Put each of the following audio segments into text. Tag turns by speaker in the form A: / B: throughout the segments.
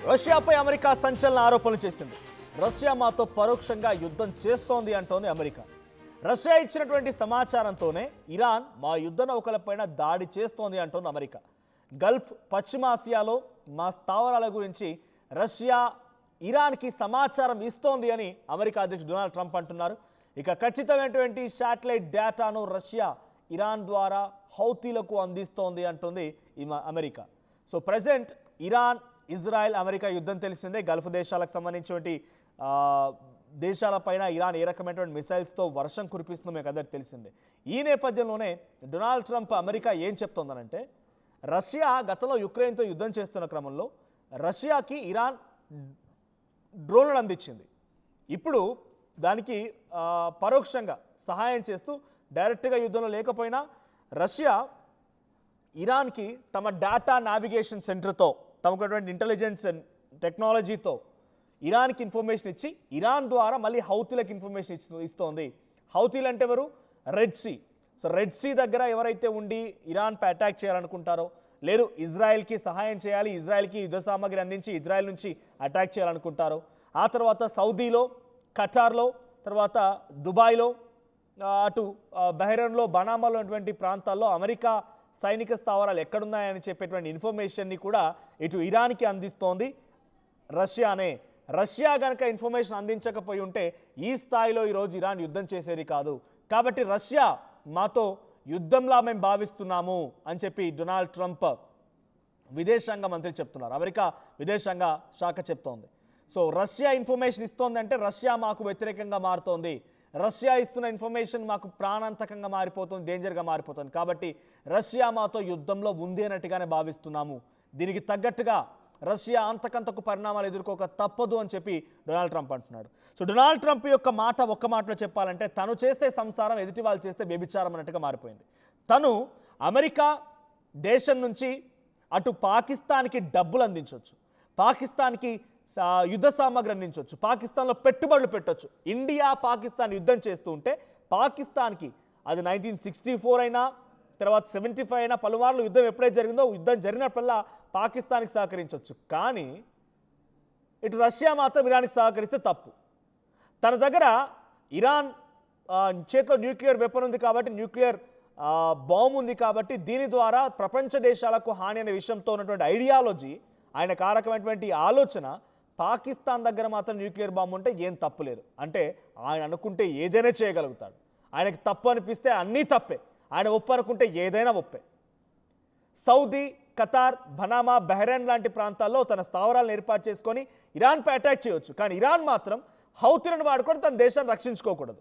A: రష్యాపై America సంచలన ఆరోపణలు చేసింది. రష్యా మాతో పరోక్షంగా యుద్ధం చేస్తోంది అంటోంది అమెరికా. రష్యా ఇచ్చినటువంటి సమాచారంతోనే ఇరాన్ మా యుద్ధ నౌకలపైన దాడి చేస్తోంది అంటోంది అమెరికా. గల్ఫ్, పశ్చిమాసియాలో మా స్థావరాల గురించి రష్యా ఇరాన్కి సమాచారం ఇస్తోంది అని అమెరికా అధ్యక్షుడు డొనాల్డ్ ట్రంప్ అంటున్నారు. ఇక ఖచ్చితమైనటువంటి శాటిలైట్ డేటాను రష్యా ఇరాన్ ద్వారా హౌతీలకు అందిస్తోంది అంటుంది America. So present Iran, Israel, America యుద్ధం తెలిసిందే. గల్ఫ్ దేశాలకు సంబంధించినటువంటి దేశాలపైన ఇరాన్ ఏ రకమైనటువంటి మిసైల్స్తో వర్షం కురిపిస్తుందో మీకు అందరికీ తెలిసిందే. ఈ నేపథ్యంలోనే డొనాల్డ్ ట్రంప్ అమెరికా ఏం చెప్తోందనంటే, రష్యా గతంలో యుక్రెయిన్తో యుద్ధం చేస్తున్న క్రమంలో రష్యాకి ఇరాన్ డ్రోన్లను అందించింది. ఇప్పుడు దానికి పరోక్షంగా సహాయం చేస్తూ డైరెక్ట్గా యుద్ధంలో లేకపోయినా రష్యా ఇరాన్కి తమ డేటా నావిగేషన్ సెంటర్తో, తమకున్నటువంటి ఇంటెలిజెన్స్ టెక్నాలజీతో ఇరాన్కి ఇన్ఫర్మేషన్ ఇచ్చి ఇరాన్ ద్వారా మళ్ళీ హౌతీలకు ఇన్ఫర్మేషన్ ఇస్తోంది. హౌతీలు అంటే ఎవరు? Red sea. So red sea దగ్గర ఎవరైతే ఉండి ఇరాన్పై అటాక్ చేయాలనుకుంటారో, లేదు ఇజ్రాయెల్కి సహాయం చేయాలి, ఇజ్రాయెల్కి యుద్ధ సామాగ్రి అందించి ఇజ్రాయెల్ నుంచి అటాక్ చేయాలనుకుంటారో, ఆ తర్వాత సౌదీలో, ఖటార్లో, తర్వాత దుబాయ్లో, అటు బహ్రెయిన్లో, బనామాలో ఉన్నటువంటి ప్రాంతాల్లో అమెరికా సైనిక స్థావరాలు ఎక్కడున్నాయని చెప్పేటువంటి ఇన్ఫర్మేషన్ని కూడా ఇటు ఇరాన్కి అందిస్తోంది రష్యానే. రష్యా కనుక ఇన్ఫర్మేషన్ అందించకపోయి ఉంటే ఈ స్థాయిలో ఈరోజు ఇరాన్ యుద్ధం చేసేది కాదు. కాబట్టి రష్యా మాతో యుద్ధంలా మేము భావిస్తున్నాము అని చెప్పి డొనాల్డ్ ట్రంప్ విదేశాంగ మంత్రి చెప్తున్నారు. అమెరికా విదేశాంగ శాఖ చెప్తోంది. సో రష్యా ఇన్ఫర్మేషన్ ఇస్తోందంటే రష్యా మాకు వ్యతిరేకంగా మారుతోంది. రష్యా ఇస్తున్న ఇన్ఫర్మేషన్ మాకు ప్రాణాంతకంగా మారిపోతుంది, డేంజర్గా మారిపోతుంది. కాబట్టి రష్యా మాతో యుద్ధంలో ఉంది అన్నట్టుగానే భావిస్తున్నాము. దీనికి తగ్గట్టుగా రష్యా అంతకంతకు పరిణామాలు ఎదుర్కోక తప్పదు అని చెప్పి డొనాల్డ్ ట్రంప్ అంటున్నాడు. సో డొనాల్డ్ ట్రంప్ యొక్క మాట ఒక్క మాటలో చెప్పాలంటే, తను చేస్తే సంసారం, ఎదుటి వాళ్ళు చేస్తే వ్యభిచారం అన్నట్టుగా మారిపోయింది. తను అమెరికా దేశం నుంచి అటు పాకిస్తాన్కి డబ్బులు అందించవచ్చు, పాకిస్తాన్కి యుద్ధ సామాగ్రి అందించవచ్చు, పాకిస్తాన్లో పెట్టుబడులు పెట్టవచ్చు. ఇండియా పాకిస్తాన్ యుద్ధం చేస్తూ ఉంటే పాకిస్తాన్కి అది 1964 అయినా, తర్వాత 75 అయినా, పలుమార్లు యుద్ధం ఎప్పుడైతే జరిగిందో యుద్ధం జరిగినప్పుడల్లా పాకిస్తాన్కి సహకరించవచ్చు. కానీ ఇటు రష్యా మాత్రం ఇరాన్కి సహకరిస్తే తప్పు. తన దగ్గర ఇరాన్ చేతిలో న్యూక్లియర్ వెపన్ ఉంది కాబట్టి, న్యూక్లియర్ బాంబు ఉంది కాబట్టి, దీని ద్వారా ప్రపంచ దేశాలకు హాని అనే విషయంతో ఉన్నటువంటి ఐడియాలజీ, ఆయన కారకమైనటువంటి ఆలోచన, పాకిస్తాన్ దగ్గర మాత్రం న్యూక్లియర్ బాంబు ఉంటే ఏం తప్పు లేదు. అంటే ఆయన అనుకుంటే ఏదైనా చేయగలుగుతాడు. ఆయనకు తప్పు అనిపిస్తే అన్నీ తప్పే, ఆయన ఒప్పు అనుకుంటే ఏదైనా ఒప్పే. సౌదీ, ఖతార్, బనామా, బహ్రెయిన్ లాంటి ప్రాంతాల్లో తన స్థావరాలను ఏర్పాటు చేసుకొని ఇరాన్పై అటాక్ చేయవచ్చు. కానీ ఇరాన్ మాత్రం హౌతీలను వాడుకొని తన దేశాన్ని రక్షించుకోకూడదు.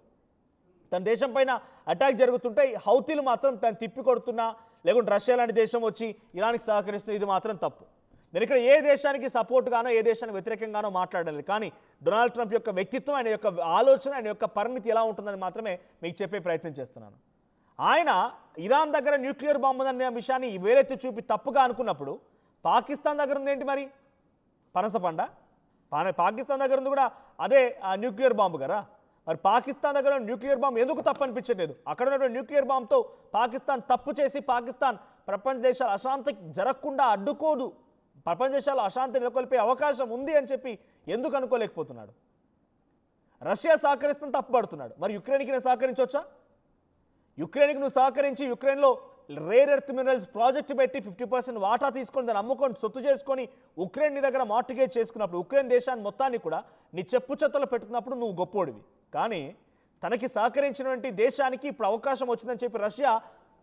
A: తన దేశం పైన అటాక్ జరుగుతుంటే హౌతీలు మాత్రం తను తిప్పి కొడుతున్నా, లేకుంటే రష్యా లాంటి దేశం వచ్చి ఇరాన్కి సహకరిస్తుంది, ఇది మాత్రం తప్పు. నేను ఇక్కడ ఏ దేశానికి సపోర్ట్గానో ఏ దేశానికి వ్యతిరేకంగానో మాట్లాడాలి. కానీ డొనాల్డ్ ట్రంప్ యొక్క వ్యక్తిత్వం, ఆయన యొక్క ఆలోచన, ఆయన యొక్క పరిణితి ఎలా ఉంటుందని మాత్రమే మీకు చెప్పే ప్రయత్నం చేస్తున్నాను. ఆయన ఇరాన్ దగ్గర న్యూక్లియర్ బాంబు ఉందనే విషయాన్ని వేలెత్తి చూపి తప్పుగా అనుకున్నప్పుడు, పాకిస్తాన్ దగ్గర ఉంది ఏంటి మరి? పనసపండ. పాకిస్తాన్ దగ్గర ఉంది కూడా అదే న్యూక్లియర్ బాంబు కదా. మరి పాకిస్తాన్ దగ్గర న్యూక్లియర్ బాంబు ఎందుకు తప్పు అనిపించలేదు? అక్కడ ఉన్నటువంటి న్యూక్లియర్ బాంబుతో పాకిస్తాన్ తప్పు చేసి పాకిస్తాన్ ప్రపంచ దేశాల అశాంతి జరగకుండా అడ్డుకోదు, ప్రపంచ దేశాలు అశాంతి నెలకొల్పే అవకాశం ఉంది అని చెప్పి ఎందుకు అనుకోలేకపోతున్నాడు? రష్యా సహకరిస్తున్న తప్పుపడుతున్నాడు. మరి యుక్రెయిన్కి సహకరించవచ్చా? యుక్రెయిన్కి నువ్వు సహకరించి యుక్రెయిన్లో రేర్ ఎర్త్ మినరల్స్ ప్రాజెక్టు పెట్టి 50% వాటా తీసుకొని దాన్ని అమ్ముకొని సొత్తు చేసుకొని ఉక్రెయిన్ నీ దగ్గర మార్టిగేజ్ చేసుకున్నప్పుడు, ఉక్రెయిన్ దేశాన్ని మొత్తాన్ని కూడా నీ చెప్పు చెత్తలో పెట్టుకున్నప్పుడు నువ్వు గొప్పోడివి. కానీ తనకి సహకరించినటువంటి దేశానికి ఇప్పుడు అవకాశం వచ్చిందని చెప్పి రష్యా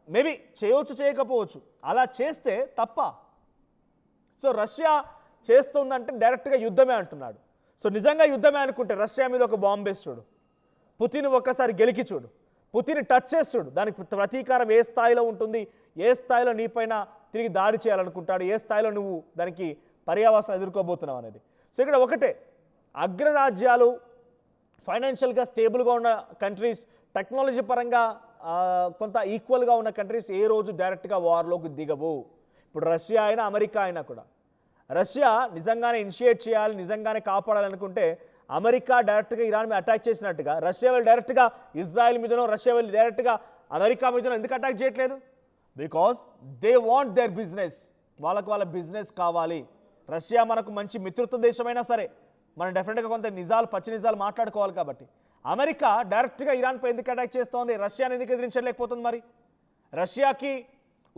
A: మేబీ చేయవచ్చు, చేయకపోవచ్చు. అలా చేస్తే తప్ప. సో రష్యా చేస్తుందంటే డైరెక్ట్గా యుద్ధమే అంటున్నాడు. సో నిజంగా యుద్ధమే అనుకుంటే రష్యా మీద ఒక బాంబు వేసి చూడు, పుతిన్ ఒక్కసారి గెలికి చూడు, పుతిన్ టచ్ చేసి చూడు, దానికి ప్రతీకారం ఏ స్థాయిలో ఉంటుంది, ఏ స్థాయిలో నీపైన తిరిగి దాడి చేయాలనుకుంటాడు, ఏ స్థాయిలో నువ్వు దానికి పర్యావసనం ఎదుర్కోబోతున్నావు అనేది. సో ఇక్కడ ఒకటే, అగ్రరాజ్యాలు, ఫైనాన్షియల్గా స్టేబుల్గా ఉన్న కంట్రీస్, టెక్నాలజీ పరంగా కొంత ఈక్వల్గా ఉన్న కంట్రీస్ ఏ రోజు డైరెక్ట్గా వార్లోకి దిగవు. ఇప్పుడు రష్యా అయినా అమెరికా అయినా కూడా రష్యా నిజంగానే ఇనిషియేట్ చేయాలి, నిజంగానే కాపాడాలనుకుంటే అమెరికా డైరెక్ట్గా ఇరాన్ మీద అటాక్ చేసినట్టుగా రష్యా వెళ్ళి డైరెక్ట్గా ఇజ్రాయెల్ మీదనో, రష్యా వెళ్ళి డైరెక్ట్గా అమెరికా మీదనో ఎందుకు అటాక్ చేయట్లేదు? Because they want their business. వాళ్ళకు వాళ్ళ బిజినెస్ కావాలి. రష్యా మనకు మంచి మిత్రత్వ దేశమైనా సరే మనం డెఫినెట్గా కొంత నిజాలు పచ్చి నిజాలు మాట్లాడుకోవాలి కాబట్టి అమెరికా డైరెక్ట్గా ఇరాన్పై ఎందుకు అటాక్ చేస్తోంది, రష్యాని ఎందుకు ఎదిరించలేకపోతుంది? మరి రష్యాకి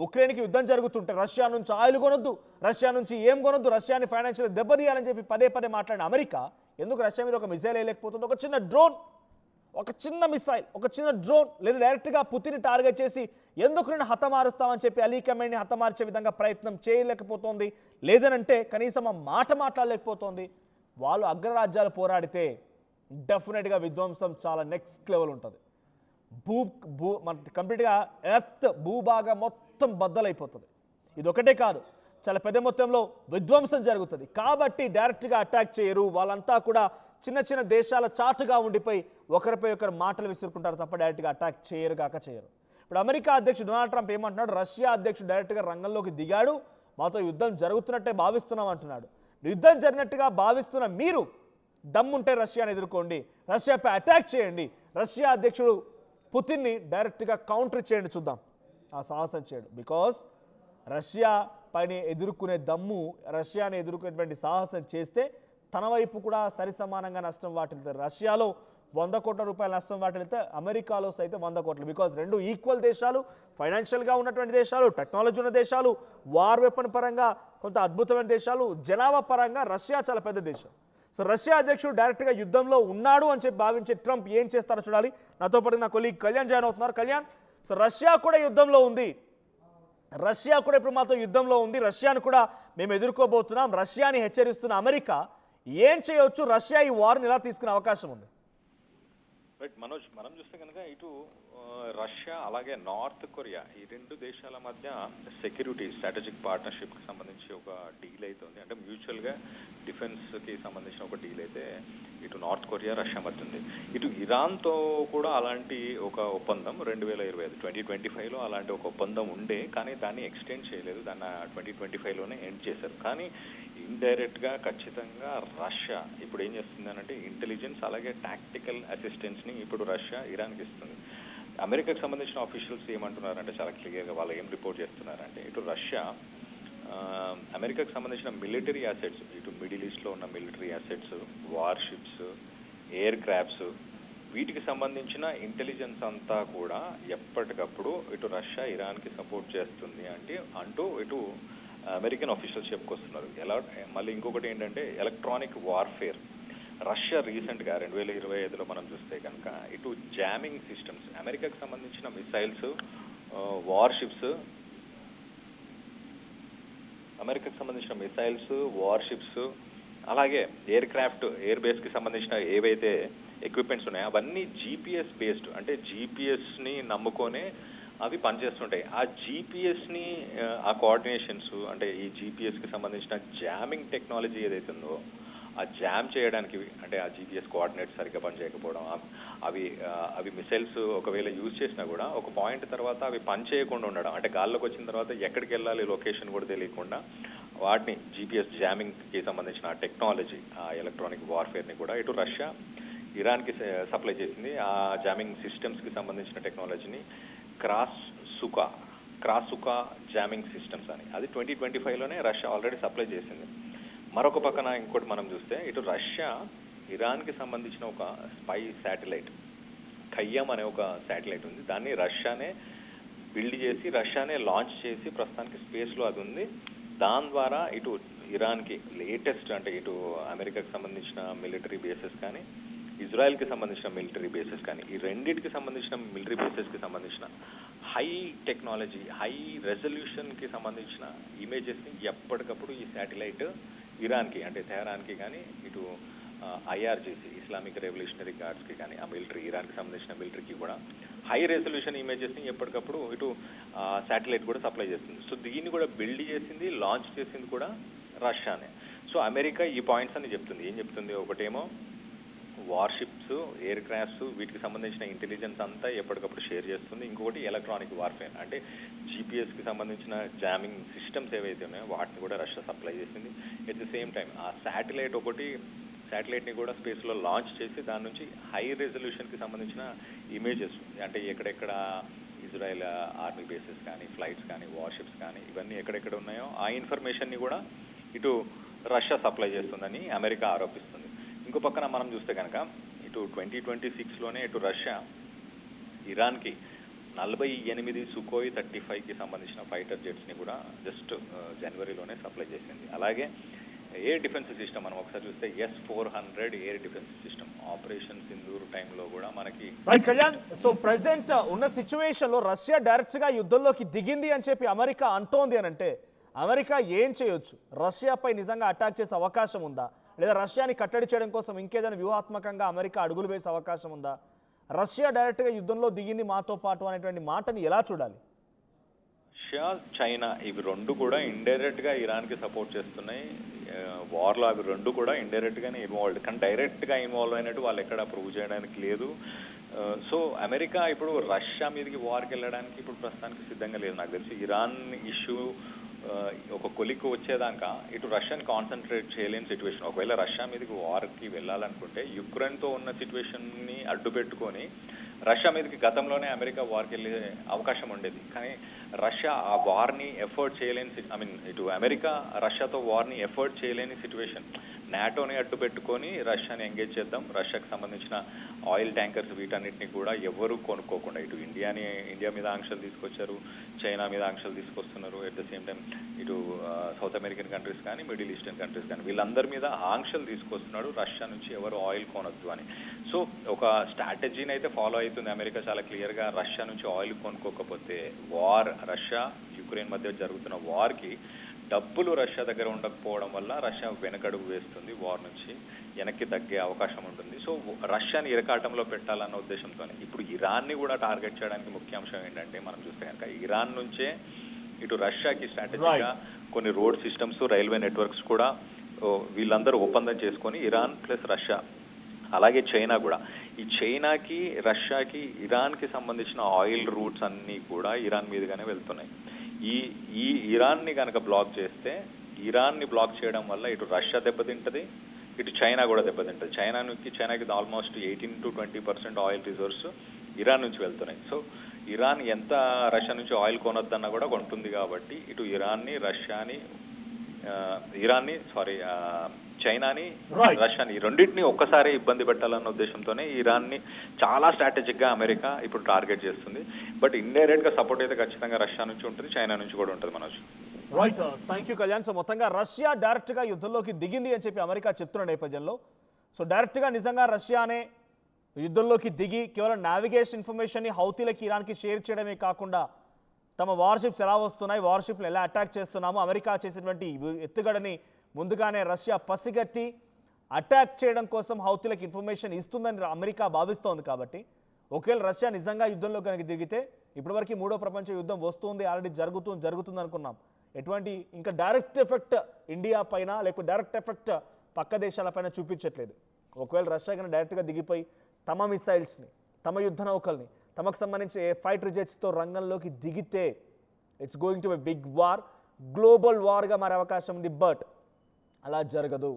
A: ఉక్రెయిన్కి యుద్ధం జరుగుతుంటే రష్యా నుంచి ఆయిల్ కొనొద్దు, రష్యా నుంచి ఏం కొనొద్దు, రష్యాని ఫైనాన్షియల్ దెబ్బతీయాలని చెప్పి పదే పదే మాట్లాడిన అమెరికా ఎందుకు రష్యా మీద ఒక మిసైల్ వేయలేకపోతుంది? ఒక చిన్న డ్రోన్, ఒక చిన్న మిసైల్, ఒక చిన్న డ్రోన్ లేదా డైరెక్ట్గా పుతిని టార్గెట్ చేసి ఎందుకు నేను హతమారుస్తామని చెప్పి అలీ ఖమేనీని హతమార్చే విధంగా ప్రయత్నం చేయలేకపోతోంది? లేదనంటే కనీసం ఆ మాట మాట్లాడలేకపోతోంది. వాళ్ళు అగ్రరాజ్యాలు పోరాడితే డెఫినెట్గా విధ్వంసం చాలా నెక్స్ట్ లెవెల్ ఉంటుంది. మన కంప్లీట్గా ఎర్త్ భూభాగం మొత్తం బద్దలైపోతుంది. ఇది ఒకటే కాదు, చాలా పెద్ద మొత్తంలో విధ్వంసం జరుగుతుంది. కాబట్టి డైరెక్ట్గా అటాక్ చేయరు. వాళ్ళంతా కూడా చిన్న చిన్న దేశాల చాటుగా ఉండిపోయి ఒకరిపై ఒకరు మాటలు విసురుకుంటారు తప్ప డైరెక్ట్గా అటాక్ చేయరు. ఇప్పుడు అమెరికా అధ్యక్షుడు డొనాల్డ్ ట్రంప్ ఏమంటున్నాడు? రష్యా అధ్యక్షుడు డైరెక్ట్గా రంగంలోకి దిగాడు, మాతో యుద్ధం జరుగుతున్నట్టే భావిస్తున్నాం అంటున్నాడు. యుద్ధం జరిగినట్టుగా భావిస్తున్న మీరు దమ్ముంటే రష్యాని ఎదుర్కోండి, రష్యాపై అటాక్ చేయండి, రష్యా అధ్యక్షుడు పుతిన్ని డైరెక్ట్గా కౌంటర్ చేయండి, చూద్దాం. ఆ సాహసం చేయడు. బికాస్ రష్యా పైన ఎదుర్కొనే దమ్ము, రష్యాని ఎదుర్కొనేటువంటి సాహసం చేస్తే తన వైపు కూడా సరి సమానంగా నష్టం వాటిల్తారు. రష్యాలో 100 కోట్ల రూపాయల నష్టం వాటిల్తే అమెరికాలో సైతం 100 కోట్లు. బికాజ్ రెండు ఈక్వల్ దేశాలు, ఫైనాన్షియల్గా ఉన్నటువంటి దేశాలు, టెక్నాలజీ ఉన్న దేశాలు, వార్ వెపన్ పరంగా కొంత అద్భుతమైన దేశాలు, జనాభా పరంగా రష్యా చాలా పెద్ద దేశం. సో రష్యా అధ్యక్షుడు డైరెక్ట్గా యుద్ధంలో ఉన్నాడు అని చెప్పి భావించే ట్రంప్ ఏం చేస్తారో చూడాలి. నాతో పాటు నా కొలీగ్ కళ్యాణ్ జాయిన్ అవుతున్నారు. కళ్యాణ్, సో రష్యా కూడా యుద్ధంలో ఉంది, రష్యా కూడా ఇప్పుడు మాతో యుద్ధంలో ఉంది, రష్యాను కూడా మేము ఎదుర్కోబోతున్నాం, రష్యాని హెచ్చరిస్తున్న అమెరికా ఏం చేయొచ్చు? రష్యా ఈ వార్ని ఎలా తీసుకునే అవకాశం ఉంది?
B: రైట్ మనోజ్, మనం చూస్తే కనుక ఇటు రష్యా అలాగే నార్త్ కొరియా ఈ రెండు దేశాల మధ్య సెక్యూరిటీ స్ట్రాటజిక్ పార్ట్నర్షిప్కి సంబంధించి ఒక డీల్ అయితే ఉంది. అంటే మ్యూచువల్గా డిఫెన్స్కి సంబంధించిన ఒక డీల్ అయితే ఇటు నార్త్ కొరియా రష్యా మధ్య ఉంది. ఇటు ఇరాన్తో కూడా అలాంటి ఒక ఒప్పందం 2025 2025లో అలాంటి ఒక ఒప్పందం ఉండే, కానీ దాన్ని ఎక్స్టెండ్ చేయలేదు, దాన్ని 2025లోనే ఎండ్ చేశారు. కానీ ఇండైరెక్ట్గా ఖచ్చితంగా రష్యా ఇప్పుడు ఏం చేస్తుంది అంటే ఇంటెలిజెన్స్ అలాగే టాక్టికల్ అసిస్టెన్స్ని ఇప్పుడు రష్యా ఇరాన్కి ఇస్తుంది. అమెరికాకి సంబంధించిన ఆఫీషియల్స్ ఏమంటున్నారంటే చాలా క్లియర్గా వాళ్ళు ఏం రిపోర్ట్ చేస్తున్నారంటే ఇటు రష్యా అమెరికాకి సంబంధించిన మిలిటరీ అసెట్స్, ఇటు మిడిల్ ఈస్ట్లో ఉన్న military assets, warships, air crafts, వీటికి సంబంధించిన ఇంటెలిజెన్స్ అంతా కూడా ఎప్పటికప్పుడు ఇటు రష్యా ఇరాన్కి సపోర్ట్ చేస్తుంది అంటూ ఇటు అమెరికన్ ఆఫీషియల్స్ చెప్పుకొస్తున్నారు. మళ్ళీ ఇంకొకటి ఏంటంటే ఎలక్ట్రానిక్ వార్ఫేర్. రష్యా రీసెంట్గా 2025లో మనం చూస్తే కనుక ఇటు జామింగ్ సిస్టమ్స్, అమెరికాకి సంబంధించిన మిసైల్స్, వార్షిప్స్, అమెరికాకి సంబంధించిన మిసైల్స్, వార్షిప్స్, అలాగే ఎయిర్ క్రాఫ్ట్, ఎయిర్ బేస్కి సంబంధించిన ఏవైతే ఎక్విప్మెంట్స్ ఉన్నాయో అవన్నీ జీపీఎస్ బేస్డ్, అంటే జీపీఎస్ని నమ్ముకొనే అవి పనిచేస్తుంటాయి. ఆ జీపీఎస్ని ఆ కోఆర్డినేషన్స్, అంటే ఈ జీపీఎస్కి సంబంధించిన జామింగ్ టెక్నాలజీ ఏదైతే ఉందో ఆ జామ్ చేయడానికి, అంటే ఆ జీపీఎస్ కోఆర్డినేట్స్ సరిగ్గా పనిచేయకపోవడం, అవి మిసైల్స్ ఒకవేళ యూజ్ చేసినా కూడా ఒక పాయింట్ తర్వాత అవి పనిచేయకుండా ఉండడం, అంటే గాల్లోకి వచ్చిన తర్వాత ఎక్కడికి వెళ్ళాలి లొకేషన్ కూడా తెలియకుండా వాటిని జీపీఎస్ జామింగ్కి సంబంధించిన టెక్నాలజీ, ఆ ఎలక్ట్రానిక్ వార్ఫేర్ని కూడా ఇటు రష్యా ఇరాన్కి సప్లై చేసింది. ఆ జామింగ్ సిస్టమ్స్కి సంబంధించిన టెక్నాలజీని క్రాసుకా జామింగ్ సిస్టమ్స్ అని, అది 2025లోనే రష్యా ఆల్రెడీ సప్లై చేసింది. మరొక పక్కన ఇంకోటి మనం చూస్తే ఇటు రష్యా ఇరాన్కి సంబంధించిన ఒక స్పై శాటిలైట్, ఖయ్యం అనే ఒక శాటిలైట్ ఉంది, దాన్ని రష్యానే బిల్డ్ చేసి రష్యానే లాంచ్ చేసి ప్రస్తుతానికి స్పేస్లో అది ఉంది. దాని ద్వారా ఇటు ఇరాన్కి లేటెస్ట్, అంటే ఇటు అమెరికాకి సంబంధించిన మిలిటరీ బేసెస్ కానీ ఇజ్రాయెల్కి సంబంధించిన మిలిటరీ బేసెస్ కానీ ఈ రెండింటికి సంబంధించిన మిలిటరీ బేసెస్కి సంబంధించిన హై టెక్నాలజీ, హై రెజల్యూషన్కి సంబంధించిన ఇమేజెస్ని ఎప్పటికప్పుడు ఈ శాటిలైట్ ఇరాన్కి, అంటే తెహరాన్కి కానీ ఇటు ఐఆర్జీసీ ఇస్లామిక్ రెవల్యూషనరీ గార్డ్స్కి కానీ ఆ మిలిటరీ ఇరాన్కి సంబంధించిన మిలిటరీకి కూడా హై రెజల్యూషన్ ఇమేజెస్ని ఎప్పటికప్పుడు ఇటు శాటిలైట్ కూడా సప్లై చేస్తుంది. సో దీన్ని కూడా బిల్డ్ చేసింది, లాంచ్ చేసింది కూడా రష్యానే. సో అమెరికా ఈ పాయింట్స్ అని చెప్తుంది. ఏం చెప్తుంది? ఒకటేమో వార్షిప్స్, ఎయిర్ క్రాఫ్ట్స్, వీటికి సంబంధించిన ఇంటెలిజెన్స్ అంతా ఎప్పటికప్పుడు షేర్ చేస్తుంది. ఇంకొకటి ఎలక్ట్రానిక్ వార్ఫేర్, అంటే జీపీఎస్కి సంబంధించిన జామింగ్ సిస్టమ్స్ ఏవైతే ఉన్నాయో వాటిని కూడా రష్యా సప్లై చేసింది. ఎట్ ది సేమ్ టైం ఆ శాటిలైట్ని కూడా స్పేస్లో లాంచ్ చేసి దాని నుంచి హై రెజల్యూషన్కి సంబంధించిన ఇమేజెస్, అంటే ఎక్కడెక్కడ ఇజ్రాయెల్ ఆర్మీ బేసెస్ కానీ, ఫ్లైట్స్ కానీ, వార్షిప్స్ కానీ, ఇవన్నీ ఎక్కడెక్కడ ఉన్నాయో ఆ ఇన్ఫర్మేషన్ని కూడా ఇటు రష్యా సప్లై చేస్తుందని అమెరికా ఆరోపిస్తుంది. ఇంకో పక్కన మనం చూస్తే కనుక ఇటు 2026లోనే ఇటు రష్యా ఇరాన్కి 48 సుఖోయ్ 35కి సంబంధించిన ఫైటర్ జెట్స్ని కూడా జస్ట్ జనవరిలోనే సప్లై చేసింది. అలాగే ఎయిర్ డిఫెన్స్ సిస్టమ్ మనం ఒకసారి చూస్తే S-400 air defence system operation Sindoor టైంలో కూడా మనకి
A: కళ్యాణ్. సో ప్రెసెంట్ ఉన్న సిచ్యువేషన్లో రష్యా డైరెక్ట్గా యుద్ధంలోకి దిగింది అని చెప్పి అమెరికా అంటోంది అని అంటే అమెరికా ఏం చేయొచ్చు? రష్యాపై నిజంగా అటాక్ చేసే అవకాశం ఉందా, లేదా రష్యాని కట్టడి చేయడం కోసం ఇంకేదైనా వ్యూహాత్మకంగా అమెరికా అడుగులు వేసే అవకాశం ఉందా? రష్యా డైరెక్ట్గా యుద్ధంలో దిగింది మాతో పాటు అనేటువంటి మాటని ఎలా చూడాలి?
B: రష్యా చైనా ఇవి రెండు కూడా ఇండైరెక్ట్గా ఇరాన్కి సపోర్ట్ చేస్తున్నాయి. వార్లో అవి రెండు కూడా ఇండైరెక్ట్గానే ఇన్వాల్వ్డ్, కానీ డైరెక్ట్గా ఇన్వాల్వ్ అయినట్టు వాళ్ళు ఎక్కడ ప్రూవ్ చేయడానికి లేదు. సో అమెరికా ఇప్పుడు రష్యా మీదకి వార్కి వెళ్ళడానికి ఇప్పుడు ప్రస్తుతానికి సిద్ధంగా లేదు. నాకు తెలిసి ఇరాన్ ఇష్యూ ఒక కొలిక్కి వచ్చేదాకా ఇటు రష్యాని కాన్సన్ట్రేట్ చేయలేని సిచ్యువేషన్. ఒకవేళ రష్యా మీదకి వార్కి వెళ్ళాలనుకుంటే యుక్రెయిన్తో ఉన్న సిచ్యువేషన్ని అడ్డు పెట్టుకొని రష్యా మీదకి గతంలోనే అమెరికా వార్కి వెళ్ళే అవకాశం ఉండేది. కానీ రష్యా ఆ వార్ని ఎఫర్ట్ చేయలేని ఇటు అమెరికా రష్యాతో వార్ని ఎఫర్ట్ చేయలేని సిచ్యువేషన్. నాటోని అడ్డు పెట్టుకొని రష్యాని ఎంగేజ్ చేద్దాం, రష్యాకి సంబంధించిన ఆయిల్ ట్యాంకర్స్ వీటన్నిటిని కూడా ఎవరు కొనుక్కోకుండా ఇటు ఇండియా మీద ఆంక్షలు తీసుకొచ్చారు, చైనా మీద ఆంక్షలు తీసుకొస్తున్నారు. అట్ ద సేమ్ టైం ఇటు సౌత్ అమెరికన్ కంట్రీస్ కానీ మిడిల్ ఈస్టర్న్ కంట్రీస్ కానీ వీళ్ళందరి మీద ఆంక్షలు తీసుకొస్తున్నాడు రష్యా నుంచి ఎవరు ఆయిల్ కొనొద్దు అని. సో ఒక స్ట్రాటజీని అయితే ఫాలో అవుతుంది అమెరికా చాలా క్లియర్గా. రష్యా నుంచి ఆయిల్ కొనుక్కోకపోతే రష్యా యుక్రెయిన్ మధ్య జరుగుతున్న వార్కి డబ్బులు రష్యా దగ్గర ఉండకపోవడం వల్ల రష్యా వెనకడుగు వేస్తుంది, వార్ నుంచి వెనక్కి తగ్గే అవకాశం ఉంటుంది. సో రష్యాని ఇరకాటంలో పెట్టాలన్న ఉద్దేశంతోనే ఇప్పుడు ఇరాన్ని కూడా టార్గెట్ చేయడానికి ముఖ్య అంశం ఏంటంటే మనం చూస్తే కనుక ఇరాన్ నుంచే ఇటు రష్యాకి స్ట్రాటజీగా కొన్ని రోడ్ సిస్టమ్స్, రైల్వే నెట్వర్క్స్ కూడా వీళ్ళందరూ ఒప్పందం చేసుకొని ఇరాన్ ప్లస్ రష్యా అలాగే చైనా కూడా, ఈ చైనాకి రష్యాకి ఇరాన్కి సంబంధించిన ఆయిల్ రూట్స్ అన్నీ కూడా ఇరాన్ మీదుగానే వెళ్తున్నాయి. ఈ ఇరాన్ని కనుక బ్లాక్ చేస్తే ఇరాన్ని బ్లాక్ చేయడం వల్ల ఇటు రష్యా దెబ్బతింటది, ఇటు చైనా కూడా దెబ్బతింటది. చైనాకి almost 18 to 20% oil reserves Iran నుంచి వెళ్తున్నాయి. సో ఇరాన్ ఎంత రష్యా నుంచి ఆయిల్ కొనొద్దన్నా కూడా కొంటుంది కాబట్టి ఇటు చైనాని రష్యాని ఈ రెండింటిని ఒక్కసారి ఇబ్బంది పెట్టాలన్న ఉద్దేశంతోనే ఇరాన్ని చాలా స్ట్రాటజిక్గా అమెరికా ఇప్పుడు టార్గెట్ చేస్తుంది. బట్ ఇండైరెక్ట్గా సపోర్ట్ అయితే ఖచ్చితంగా రష్యా నుంచి ఉంటుంది, చైనా నుంచి కూడా ఉంటుంది. Manoj
A: right, thank you Kalyan. So మొత్తంగా రష్యా డైరెక్ట్గా యుద్ధంలోకి దిగింది అని చెప్పి అమెరికా చెప్తున్న నేపథ్యంలో సో డైరెక్ట్గా నిజంగా రష్యానే యుద్ధంలోకి దిగి కేవలం నావిగేషన్ ఇన్ఫర్మేషన్ని హౌతీలకి ఇరాన్కి షేర్ చేయడమే కాకుండా తమ వార్షిప్స్ ఎలా వస్తున్నాయి, వార్షిప్లు ఎలా అటాక్ చేస్తున్నామో అమెరికా చేసినటువంటి ఎత్తుగడని ముందుగానే రష్యా పసిగట్టి అటాక్ చేయడం కోసం హౌతీలకు ఇన్ఫర్మేషన్ ఇస్తుందని అమెరికా భావిస్తోంది. కాబట్టి ఒకవేళ రష్యా నిజంగా యుద్ధంలో కనుక దిగితే ఇప్పటివరకు 3వ ప్రపంచ యుద్ధం వస్తుంది, ఆల్రెడీ జరుగుతుంది అనుకున్నాం. ఎటువంటి ఇంకా డైరెక్ట్ ఎఫెక్ట్ ఇండియా పైన లేకపోతే డైరెక్ట్ ఎఫెక్ట్ పక్క దేశాలపైన చూపించట్లేదు. ఒకవేళ రష్యా కనుక డైరెక్ట్గా దిగిపోయి తమ మిసైల్స్ని, తమ యుద్ధ నౌకల్ని, తమకు సంబంధించి ఫైటర్ జెట్స్తో రంగంలోకి దిగితే it's going to be big war, global వార్గా మారే అవకాశం ఉంది. బట్ అలా జరగదు.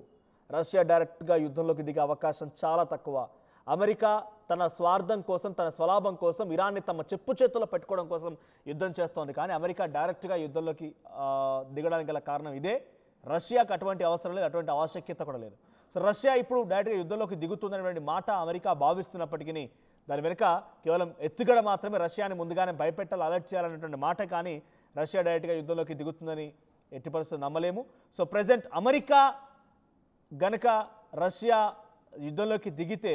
A: రష్యా డైరెక్ట్గా యుద్ధంలోకి దిగే అవకాశం చాలా తక్కువ. అమెరికా తన స్వార్థం కోసం, తన స్వలాభం కోసం ఇరాన్ని తమ చెప్పు చేతుల్లో పెట్టుకోవడం కోసం యుద్ధం చేస్తోంది. కానీ అమెరికా డైరెక్ట్గా యుద్ధంలోకి దిగడానికి గల కారణం ఇదే. రష్యాకు అటువంటి అవసరం లేదు, అటువంటి ఆవశ్యకత కూడా లేదు. సో రష్యా ఇప్పుడు డైరెక్ట్గా యుద్ధంలోకి దిగుతుందనేటువంటి మాట అమెరికా భావిస్తున్నప్పటికీ దాని వెనుక కేవలం ఎత్తుగడ మాత్రమే. రష్యాని ముందుగానే భయపెట్టాలి, అలర్ట్ చేయాలనేటువంటి మాట. కానీ రష్యా డైరెక్ట్గా యుద్ధంలోకి దిగుతుందని ఎట్టి పరిస్థితులు నమ్మలేము. సో ప్రజెంట్ అమెరికా గనక రష్యా యుద్ధంలోకి దిగితే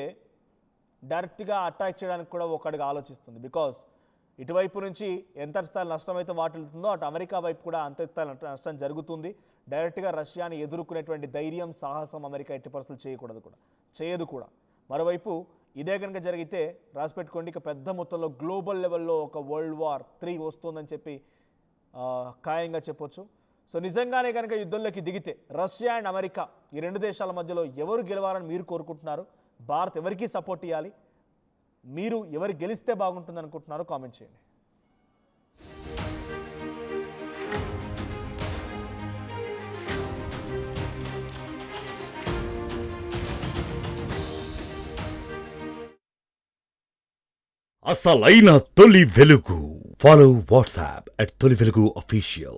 A: డైరెక్ట్గా అటాక్ చేయడానికి కూడా ఒక అడుగు ఆలోచిస్తుంది. బికాస్ ఇటువైపు నుంచి ఎంత స్థాయి నష్టం అయితే వాటిల్తుందో అటు అమెరికా వైపు కూడా అంత స్థాయి నష్టం జరుగుతుంది. డైరెక్ట్గా రష్యాని ఎదుర్కొనేటువంటి ధైర్యం, సాహసం అమెరికా ఎట్టి పరిస్థితులు చేయదు కూడా. మరోవైపు ఇదే కనుక జరిగితే రాసిపెట్టుకోండి, ఇక పెద్ద మొత్తంలో గ్లోబల్ లెవెల్లో ఒక వరల్డ్ వార్ 3 వస్తుందని చెప్పి ఖాయంగా చెప్పొచ్చు. సో నిజంగానే కనుక యుద్ధంలోకి దిగితే రష్యా అండ్ అమెరికా ఈ రెండు దేశాల మధ్యలో ఎవరు గెలవాలని మీరు కోరుకుంటున్నారు? భారత్ ఎవరికి సపోర్ట్ ఇవ్వాలి? మీరు ఎవరు గెలిస్తే బాగుంటుంది అనుకుంటున్నారో కామెంట్ చేయండి.
C: అసలైన తొలి వెలుగు. ఫాలో వాట్సాప్ @తొలి వెలుగు official.